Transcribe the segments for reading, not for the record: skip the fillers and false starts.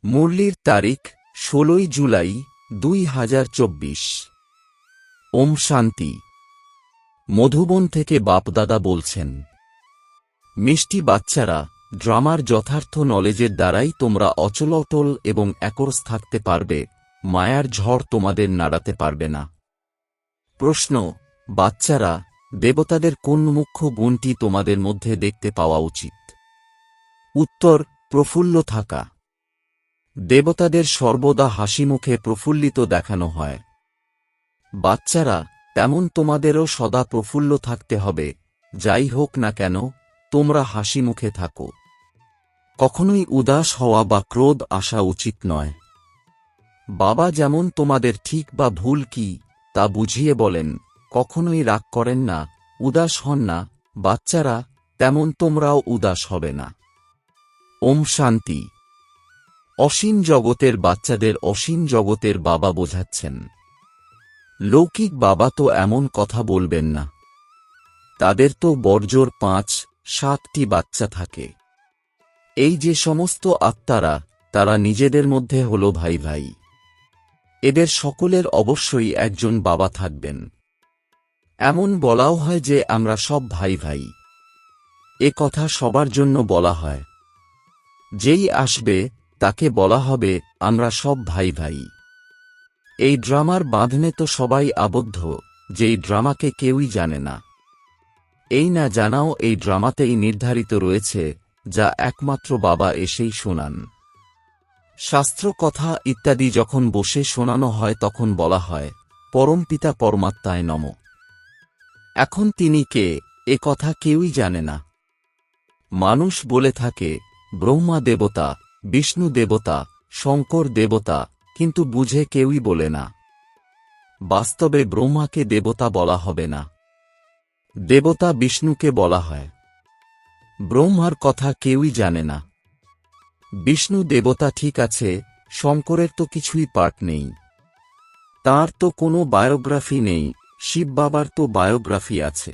মুরলির তারিখ ১৬ জুলাই ২০২৪। ওম শান্তি। মধুবন থেকে বাপদাদা বলছেন, মিষ্টি বাচ্চারা, ড্রামার যথার্থ নলেজের দ্বারাই তোমরা অচল এবং একরস থাকতে পারবে, মায়ার ঝড় তোমাদের নাড়াতে পারবে না। প্রশ্ন, বাচ্চারা, দেবতাদের কোন মুখ্য গুণটি তোমাদের মধ্যে দেখতে পাওয়া উচিত? উত্তর, প্রফুল্ল থাকা। দেবতাদের সর্বদা হাসিমুখে প্রফুল্লিত দেখানো হয়। বাচ্চারা, তেমন তোমাদেরও সদা প্রফুল্ল থাকতে হবে, যাই হোক না কেন তোমরা হাসিমুখে থাকো। কখনোই উদাস হওয়া বা ক্রোধ আসা উচিত নয়। বাবা যেমন তোমাদের ঠিক বা ভুল কি তা বুঝিয়ে বলেন, কখনোই রাগ করেন না, উদাস হন না, বাচ্চারা, তেমন তোমরাও উদাস হবে না। ওম শান্তি। অসীম জগতের বাচ্চাদের অসীম জগতের বাবা বোঝাচ্ছেন। লৌকিক বাবা তো এমন কথা বলবেন না। তাদের তো বড়জোর ৫-৭টি বাচ্চা থাকে। এই যে সমস্ত আত্মারা, তারা নিজেদের মধ্যে হল ভাই ভাই। এদের সকলের অবশ্যই একজন বাবা থাকবেন। এমন বলাও হয় যে আমরা সব ভাই ভাই। এ কথা সবার জন্য বলা হয়। যেই আসবে তাকে বলা হবে আমরা সব ভাই ভাই। এই ড্রামার বাঁধনে তো সবাই আবদ্ধ, যেই ড্রামাকে কেউই জানে না। এই না জানাও এই ড্রামাতেই নির্ধারিত রয়েছে, যা একমাত্র বাবা এসেই শোনান। শাস্ত্র কথা ইত্যাদি যখন বসে শোনানো হয় তখন বলা হয়, পরমপিতা পরমাত্মায় নমঃ। এখন তিনি কে, এ কথা কেউই জানে না। মানুষ বলে থাকে ব্রহ্মা দেবতা, বিষ্ণু দেবতা, শঙ্কর দেবতা, কিন্তু বুঝে কেউই বলে না। বাস্তবে ব্রহ্মাকে দেবতা বলা হবে না। দেবতা বিষ্ণুকে বলা হয়। ব্রহ্মার কথা কেউই জানে না। বিষ্ণু দেবতা ঠিক আছে, শঙ্করের তো কিছুই পাঠ নেই। তাঁর তো কোনো বায়োগ্রাফি নেই। শিব বাবার তো বায়োগ্রাফি আছে।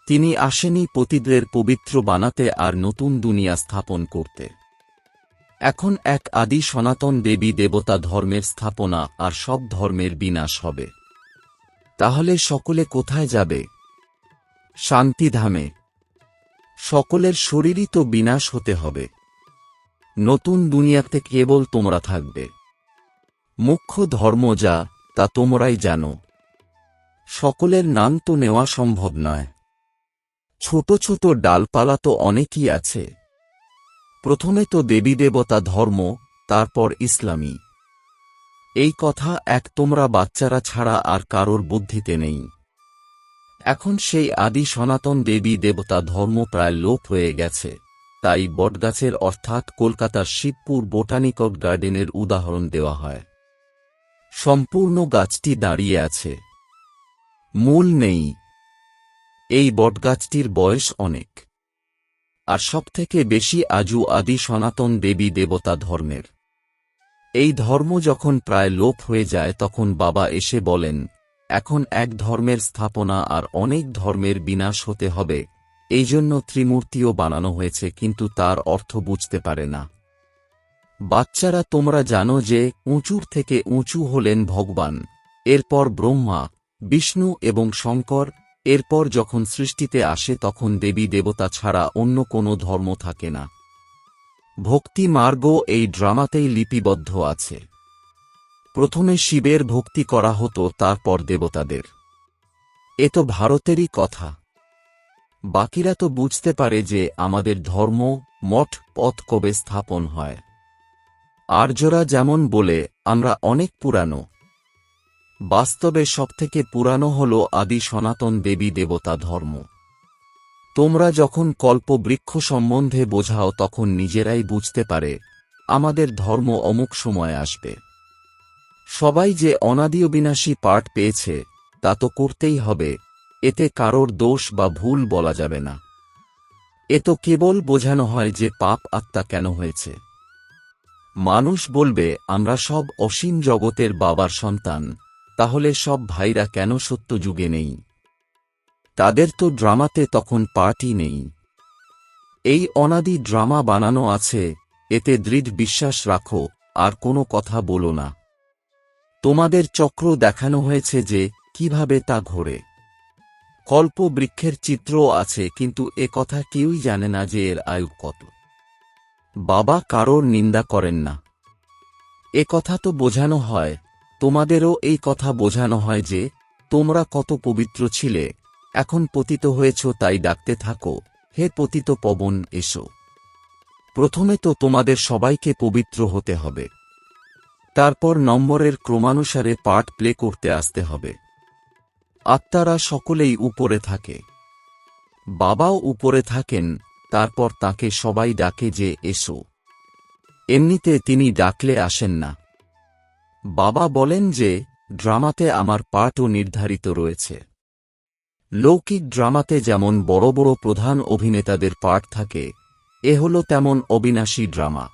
তিনি আসেনি পতিদের পবিত্র বানাতে আর নতুন দুনিয়া স্থাপন করতে। এখন এক আদি সনাতন দেবী দেবতা ধর্মের স্থাপনা আর সব ধর্মের বিনাশ হবে। তাহলে সকলে কোথায় যাবে? শান্তিধামে। সকলের শরীরই তো বিনাশ হতে হবে। নতুন দুনিয়াতে কেবল তোমরা থাকবে। মুখ্য ধর্ম যা, তা তোমরাই জানো। সকলের নাম তো নেওয়া সম্ভব নয়। ছোট ছোট ডালপালা তো অনেকই আছে। প্রথমে তো দেবী দেবতা ধর্ম, তারপর ইসলামী। এই কথা এক তোমরা বাচ্চারা ছাড়া আর কারোর বুদ্ধিতে নেই। এখন সেই আদি সনাতন দেবী দেবতা ধর্ম প্রায় লোপ হয়ে গেছে। তাই বটগাছের অর্থাৎ কলকাতার শিবপুর বোটানিক্যাল গার্ডেনের উদাহরণ দেওয়া হয়। সম্পূর্ণ গাছটি দাঁড়িয়ে আছে, মূল নেই। এই বটগাছটির বয়স অনেক। আর সবথেকে বেশি আজু আদি সনাতন দেবী দেবতা ধর্মের। এই ধর্ম যখন প্রায় লোপ হয়ে যায় তখন বাবা এসে বলেন, এখন এক ধর্মের স্থাপনা আর অনেক ধর্মের বিনাশ হতে হবে, এই জন্য ত্রিমূর্তিও বানানো হয়েছে, কিন্তু তার অর্থ বুঝতে পারে না। বাচ্চারা, তোমরা জানো যে উঁচুর থেকে উঁচু হলেন ভগবান, এরপর ব্রহ্মা, বিষ্ণু এবং শঙ্কর, এরপর যখন সৃষ্টিতে আসে তখন দেবী দেবতা ছাড়া অন্য কোনো ধর্ম থাকে না। ভক্তি মার্গ এই ড্রামাতেই লিপিবদ্ধ আছে। প্রথমে শিবের ভক্তি করা হতো, তারপর দেবতাদের। এ তো ভারতেরই কথা। বাকিরা তো বুঝতে পারে যে আমাদের ধর্ম, মঠ, পথ কবে স্থাপন হয়। আর্যরা যেমন বলে আমরা অনেক পুরানো। বাস্তবে সবথেকে পুরানো হল আদি সনাতন দেবী দেবতা ধর্ম। তোমরা যখন কল্পবৃক্ষ সম্বন্ধে বোঝাও তখন নিজেরাই বুঝতে পারে আমাদের ধর্ম অমুক সময় আসবে। সবাই যে অনাদি অবিনাশী পাঠ পেয়েছে তা তো করতেই হবে, এতে কারোর দোষ বা ভুল বলা যাবে না। এ তো কেবল বোঝানো হয় যে পাপ আত্মা কেন হয়েছে। মানুষ বলবে আমরা সব অসীম জগতের বাবার সন্তান, তাহলে সব ভাইরা কেন সত্য যুগে নেই? তাদের তো ড্রামাতে তখন পার্টই নেই। এই অনাদি ড্রামা বানানো আছে, এতে দৃঢ় বিশ্বাস রাখো, আর কোনো কথা বলো না। তোমাদের চক্র দেখানো হয়েছে যে কিভাবে তা ঘোরে। কল্প বৃক্ষের চিত্রও আছে, কিন্তু এ কথা কেউই জানে না যে এর আয়ু কত। বাবা কারোর নিন্দা করেন না। এ কথা তো বোঝানো হয়, তোমাদেরও এই কথা বোঝানো হয় যে তোমরা কত পবিত্র ছিলে, এখন পতিত হয়েছ, তাই ডাকতে থাকো, হে পতিত পবন এসো। প্রথমে তো তোমাদের সবাইকে পবিত্র হতে হবে, তারপর নম্বরের ক্রমানুসারে পার্ট প্লে করতে আসতে হবে। আত্মারা সকলেই উপরে থাকে, বাবাও উপরে থাকেন, তারপর তাকে সবাই ডাকে যে এসো। এমনিতে তিনি ডাকলে আসেন না। বাবা বলেন যে ড্রামাতে আমার পার্টও নির্ধারিত রয়েছে। লৌকিক ড্রামাতে যেমন বড় বড় প্রধান অভিনেতাদের পার্ট থাকে, এ হল তেমন অবিনাশী ড্রামা।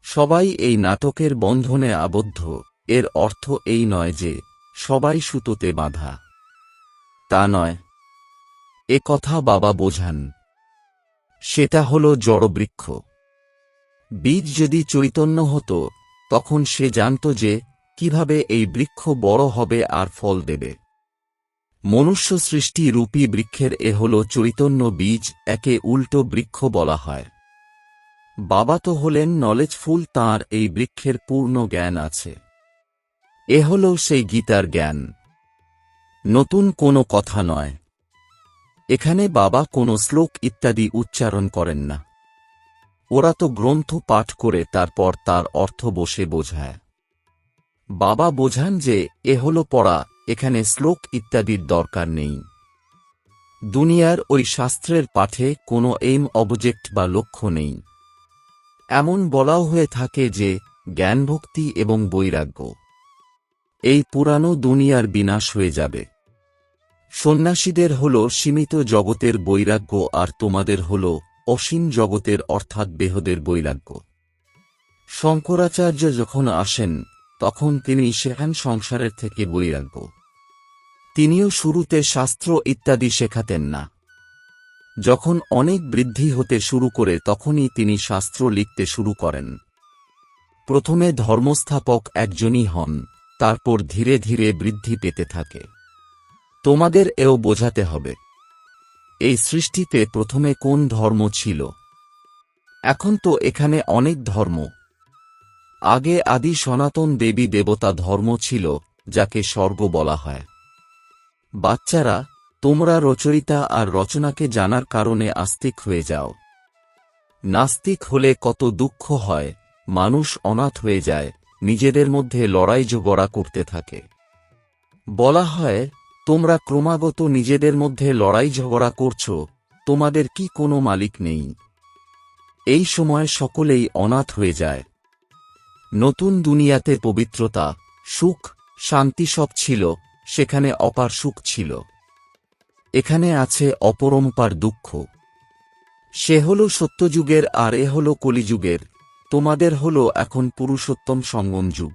সবাই এই নাটকের বন্ধনে আবদ্ধ। এর অর্থ এই নয় যে সবাই সুতোতে বাঁধা, তা নয়। এ কথা বাবা বোঝান। সেটা হল জড়বৃক্ষ। বীজ যদি চৈতন্য হতো, তখন সে জানত যে কিভাবে এই বৃক্ষ বড় হবে আর ফল দেবে। মনুষ্য সৃষ্টি রূপী বৃক্ষের এ হল চৈতন্য বীজ, একে উল্টো বৃক্ষ বলা হয়। বাবা তো হলেন নলেজফুল, তাঁর এই বৃক্ষের পূর্ণ জ্ঞান আছে। এ হল সেই গীতার জ্ঞান, নতুন কোনো কথা নয়। এখানে বাবা কোনো শ্লোক ইত্যাদি উচ্চারণ করেন না। ওরা তো গ্রন্থ পাঠ করে তারপর তার অর্থ বসে বোঝায়। বাবা বোঝান যে এ হল পড়া, এখানে শ্লোক ইত্যাদির দরকার নেই। দুনিয়ার ওই শাস্ত্রের পাঠে কোনো এইম অবজেক্ট বা লক্ষ্য নেই। এমন বলাও হয়ে থাকে যে জ্ঞানভক্তি এবং বৈরাগ্য, এই পুরানো দুনিয়ার বিনাশ হয়ে যাবে। সন্ন্যাসীদের হল সীমিত জগতের বৈরাগ্য, আর তোমাদের হল অসীম জগতের অর্থাৎ বেহদের বৈরাগ্য। শঙ্করাচার্য যখন আসেন, তখন তিনি শেখান সংসারের থেকে বৈরাগ্য। তিনিও শুরুতে শাস্ত্র ইত্যাদি শেখাতেন না। যখন অনেক বৃদ্ধি হতে শুরু করে, তখনই তিনি শাস্ত্র লিখতে শুরু করেন। প্রথমে ধর্মস্থাপক একজনই হন, তারপর ধীরে ধীরে বৃদ্ধি পেতে থাকে। তোমাদের এও বোঝাতে হবে, এই সৃষ্টিতে প্রথমে কোন ধর্ম ছিল। এখন তো এখানে অনেক ধর্ম। আগে আদি সনাতন দেবী দেবতা ধর্ম ছিল, যাকে স্বর্গ বলা হয়। বাচ্চারা, তোমরা রচয়িতা আর রচনাকে জানার কারণে আস্তিক হয়ে যাও। নাস্তিক হলে কত দুঃখ হয়, মানুষ অনাথ হয়ে যায়, নিজেদের মধ্যে লড়াই ঝগড়া করতে থাকে। বলা হয়, তোমরা ক্রমাগত নিজেদের মধ্যে লড়াই ঝগড়া করছ, তোমাদের কি কোনো মালিক নেই। এই সময় সকলেই অনাথ হয়ে যায়। নতুন দুনিয়াতে পবিত্রতা, সুখ, শান্তি সব ছিল, সেখানে অপার সুখ ছিল। এখানে আছে অপরম্পার দুঃখ। সে হল সত্যযুগের আর এ হল কলিযুগের। তোমাদের হল এখন পুরুষোত্তম সঙ্গম যুগ।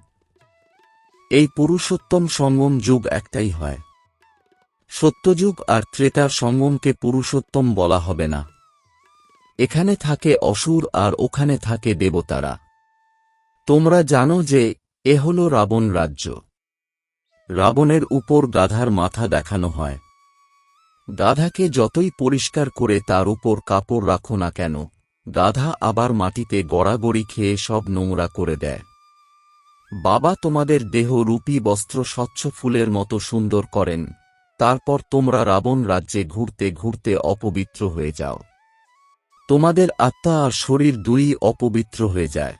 এই পুরুষোত্তম সঙ্গম যুগ একটাই হয়। সত্যযুগ আর ত্রেতার সঙ্গমকে পুরুষোত্তম বলা হবে না। এখানে থাকে অসুর আর ওখানে থাকে দেবতারা। তোমরা জানো যে এ হল রাবণ রাজ্য। রাবণের উপর গাধার মাথা দেখানো হয়। গাধাকে যতই পরিষ্কার করে তার উপর কাপড় রাখো না কেন, গাধা আবার মাটিতে গড়াগড়ি খেয়ে সব নোংরা করে দেয়। বাবা তোমাদের দেহ রূপী বস্ত্র স্বচ্ছ ফুলের মতো সুন্দর করেন, তারপর তোমরা রাবণ রাজ্যে ঘুরতে ঘুরতে অপবিত্র হয়ে যাও। তোমাদের আত্মা আর শরীর দুই অপবিত্র হয়ে যায়।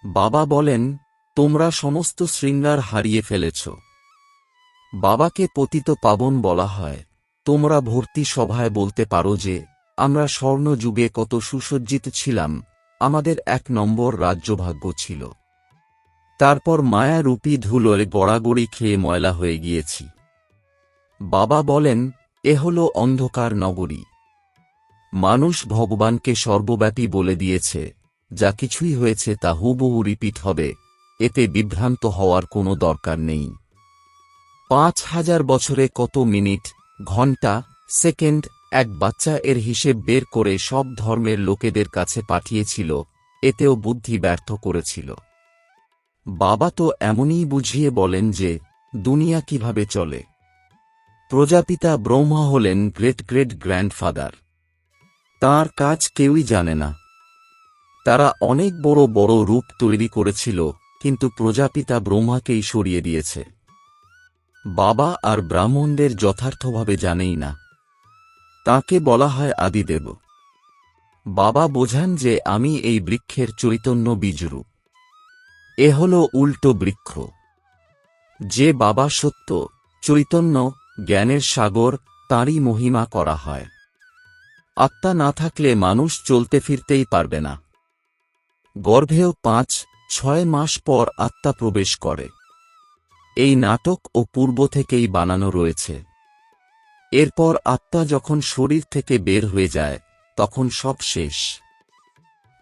বাবা বলেন, তোমরা সমস্ত শৃঙ্গার হারিয়ে ফেলেছ। বাবাকে পতিত পাবন বলা হয়। তোমরা ভর্তি সভায় বলতে পারো যে আমরা স্বর্ণ যুগে কত সুসজ্জিত ছিলাম, আমাদের 1 নম্বর রাজ্যভাগ্য ছিল। তারপর মায়ারূপী ধুলোয় গড়াগড়ি খেয়ে ময়লা হয়ে গিয়েছি। বাবা বলেন, এ হল অন্ধকার নগরী। মানুষ ভগবানকে সর্বব্যাপী বলে দিয়েছে, যা কিছুই হয়েছে তা হুবহু রিপিট হবে, এতে বিভ্রান্ত হওয়ার কোনো দরকার নেই। 5000 বছরে কত মিনিট, ঘণ্টা, সেকেন্ড, এক বাচ্চা এর হিসেব বের করে সব ধর্মের লোকেদের কাছে পাঠিয়েছিল, এতেও বুদ্ধি ব্যর্থ করেছিল। বাবা তো এমনই বুঝিয়ে বলেন যে দুনিয়া কিভাবে চলে। প্রজাপিতা ব্রহ্মা হলেন গ্রেট গ্রেট গ্র্যান্ডফাদার। তাঁর কাজ কেউই জানে না। তারা অনেক বড় বড় রূপ তৈরি করেছিল, কিন্তু প্রজাপিতা ব্রহ্মাকেই সরিয়ে দিয়েছে। বাবা আর ব্রাহ্মণদের যথার্থভাবে জানেই না। তাকে বলা হয় আদিদেব। বাবা বোঝান যে আমি এই বৃক্ষের চৈতন্য বীজরূপ। এ হল উল্টো বৃক্ষ। যে বাবা সত্য, চৈতন্য, জ্ঞানের সাগর, তাঁরই মহিমা করা হয়। আত্মা না থাকলে মানুষ চলতে ফিরতেই পারবে না। গর্ভেও ৫-৬ মাস পর আত্মা প্রবেশ করে। এই নাটক ও পূর্ব থেকেই বানানো রয়েছে। এরপর আত্মা যখন শরীর থেকে বের হয়ে যায়, তখন সব শেষ।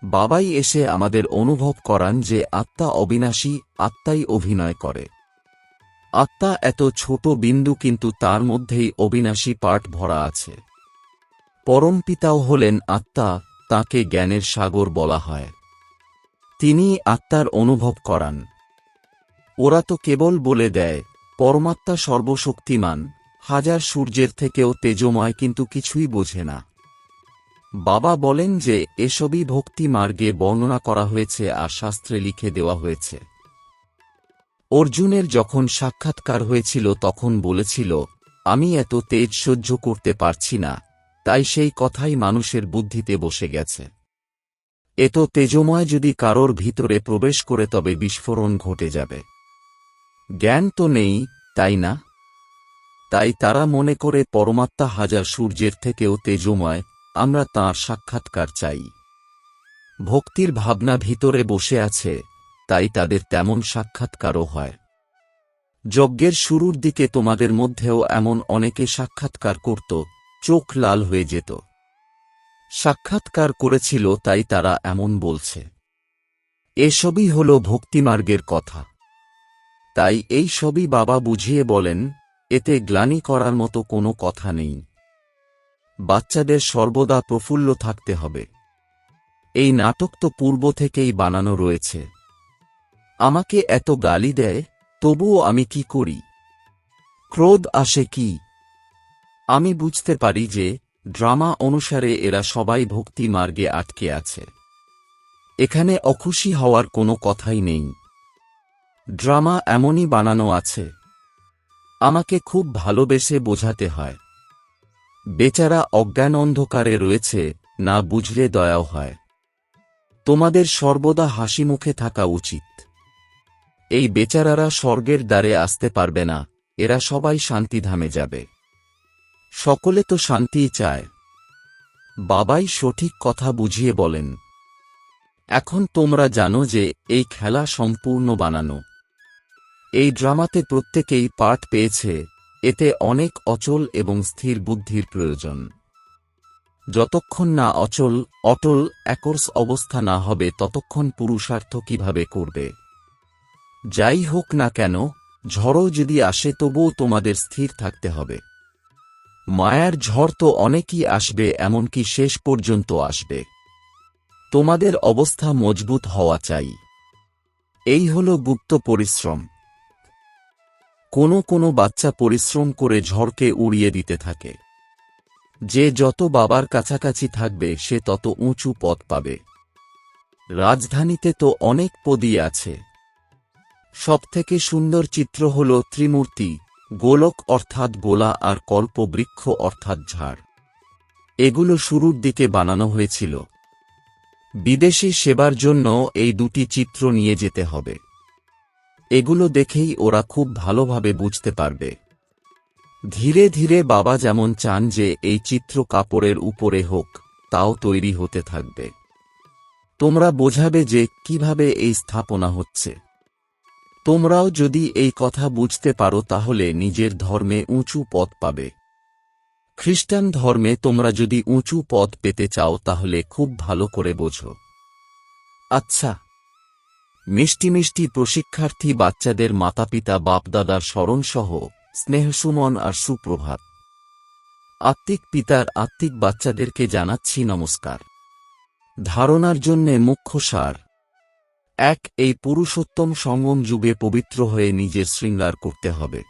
বাবাই এসে আমাদের অনুভব করান যে আত্মা অবিনাশী, আত্মাই অভিনয় করে। আত্মা এত ছোট বিন্দু, কিন্তু তার মধ্যেই অবিনাশী পার্ট ভরা আছে। পরমপিতাও হলেন আত্মা, তাকে জ্ঞানের সাগর বলা হয়। তিনি আত্মার অনুভব করান। ওরা তো কেবল বলে দেয় পরমাত্মা সর্বশক্তিমান, হাজার সূর্যের থেকেও তেজময়, কিন্তু কিছুই বোঝে না। বাবা বলেন যে এসবই ভক্তি মার্গে বর্ণনা করা হয়েছে আর শাস্ত্রে লিখে দেওয়া হয়েছে। অর্জুনের যখন সাক্ষাৎকার হয়েছিল তখন বলেছিল, আমি এত তেজ সহ্য করতে পারছি না, তাই সেই কথাই মানুষের বুদ্ধিতে বসে গেছে। এত তেজময় যদি কারোর ভিতরে প্রবেশ করে তবে বিস্ফোরণ ঘটে যাবে। জ্ঞান তো নেই, তাই না? তাই তারা মনে করে পরমাত্মা হাজার সূর্যের থেকেও তেজময়, আমরা তাঁর সাক্ষাৎকার চাই। ভক্তির ভাবনা ভিতরে বসে আছে, তাই তাদের তেমন সাক্ষাৎকারও হয়। যজ্ঞের শুরুর দিকে তোমাদের মধ্যেও এমন অনেকে সাক্ষাৎকার করত, চোখ লাল হয়ে যেত। সাক্ষাৎকার করেছিল, তাই তারা এমন বলছে। এসবই হল ভক্তিমার্গের কথা। তাই এই সবই বাবা বুঝিয়ে বলেন, এতে গ্লানি করার মতো কোনো কথা নেই। বাচ্চাদের সর্বদা প্রফুল্ল থাকতে হবে। এই নাটক তো পূর্ব থেকেই বানানো রয়েছে। আমাকে এত গালি দেয়, তবুও আমি কি করি? ক্রোধ আসে কি? আমি বুঝতে পারি যে ড্রামা অনুসারে এরা সবাই ভক্তি মার্গে আটকে আছে। এখানে অখুশি হওয়ার কোনো কথাই নেই। ড্রামা এমনই বানানো আছে। আমাকে খুব ভালোবেসে বোঝাতে হয়। বেচারা অজ্ঞান অন্ধকারে রয়েছে, না বুঝলে দয়াও হয়। তোমাদের সর্বদা হাসি মুখে থাকা উচিত। এই বেচারারা স্বর্গের দ্বারে আসতে পারবে না, এরা সবাই শান্তিধামে যাবে। সকলে তো শান্তিই চায়। বাবাই সঠিক কথা বুঝিয়ে বলেন। এখন তোমরা জানো যে এই খেলা সম্পূর্ণ বানানো। এই ড্রামাতে প্রত্যেকেই পার্ট পেয়েছে, এতে অনেক অচল এবং স্থির বুদ্ধির প্রয়োজন। যতক্ষণ না অটল একর্স অবস্থা না হবে ততক্ষণ পুরুষার্থ কিভাবে করবে? যাই হোক না কেন, ঝড়ও যদি আসে তবুও তোমাদের স্থির থাকতে হবে। মায়ার ঝড় তো অনেকই আসবে, এমনকি শেষ পর্যন্ত আসবে। তোমাদের অবস্থা মজবুত হওয়া চাই। এই হল গুপ্ত পরিশ্রম। কোনো বাচ্চা পরিশ্রম করে ঝড়কে উড়িয়ে দিতে থাকে। যে যত বাবার কাছাকাছি থাকবে সে তত উঁচু পদ পাবে। রাজধানীতে তো অনেক পদই আছে। সবথেকে সুন্দর চিত্র হল ত্রিমূর্তি, গোলক অর্থাৎ গোলা আর কল্পবৃক্ষ অর্থাৎ ঝাড়। এগুলো শুরুর দিকে বানানো হয়েছিল। বিদেশে সেবার জন্য এই দুটি চিত্র নিয়ে যেতে হবে। এগুলো দেখেই ওরা খুব ভালোভাবে বুঝতে পারবে। ধীরে ধীরে বাবা যেমন চান যে এই চিত্র কাপড়ের উপরে হোক, তাও তৈরি হতে থাকবে। তোমরা বোঝাবে যে কিভাবে এই স্থাপনা হচ্ছে। তোমরাও যদি এই কথা বুঝতে পারো তাহলে নিজের ধর্মে উঁচু পদ পাবে। খ্রিস্টান ধর্মে তোমরা যদি উঁচু পদ পেতে চাও তাহলে খুব ভালো করে বোঝো। আচ্ছা, মিষ্টি মিষ্টি প্রশিক্ষার্থী বাচ্চাদের মাতাপিতা বাপদাদার স্মরণসহ স্নেহসুমন আর সুপ্রভাত। আত্মিক পিতার আত্মিক বাচ্চাদেরকে জানাচ্ছি নমস্কার। ধারণার জন্যে মুখ্য সার। 1 এই পুরুষোত্তম সঙ্গম যুগে পবিত্র হয়ে নিজের শৃঙ্গার করতে হবে।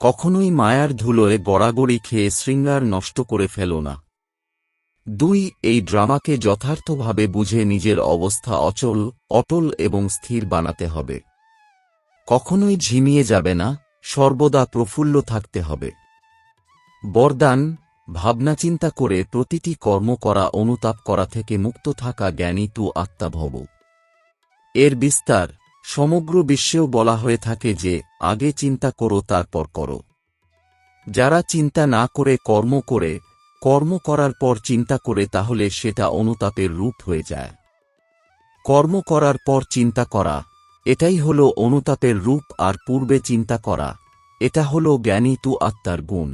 কখনোই মায়ার ধুলোয় গড়াগড়ি খেয়ে শৃঙ্গার নষ্ট করে ফেলো না। 2 এই ড্রামাকে যথার্থভাবে বুঝে নিজের অবস্থা অটল এবং স্থির বানাতে হবে। কখনোই ঝিমিয়ে যাবে না, সর্বদা প্রফুল্ল থাকতে হবে। বরদান, ভাবনাচিন্তা করে প্রতিটি কর্ম করা, অনুতাপ করা থেকে মুক্ত থাকা জ্ঞানী তু আত্মা ভব। এর বিস্তার সমগ্র বিশ্বেও বলা হয়ে থাকে যে আগে চিন্তা করো তারপর করো। যারা চিন্তা না করে কর্ম করার পর চিন্তা করে তাহলে সেটা অনুতাপের রূপ হয়ে যায়। কর্ম করার পর চিন্তা করা, এটাই হল অনুতাপের রূপ, আর পূর্বে চিন্তা করা, এটা হল জ্ঞানী তু আত্মার গুণ।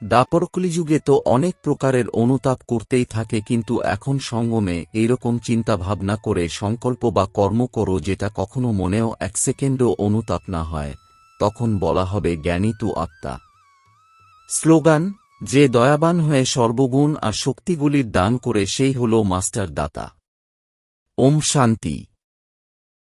দাপর কলিযুগে তো অনেক প্রকারের অনুতাপ করতেই থাকে, কিন্তু এখন সঙ্গমে এইরকম চিন্তা ভাবনা করে সংকল্প বা কর্ম করো যেটা কখনো মনেও 1 সেকেন্ডও অনুতাপ না হয়, তখন বলা হবে জ্ঞানী তু আত্মা। স্লোগান, যে দয়াবান হয়ে সর্বগুণ আর শক্তিগুলির দান করে সেই হল মাস্টার দাতা। ওম শান্তি।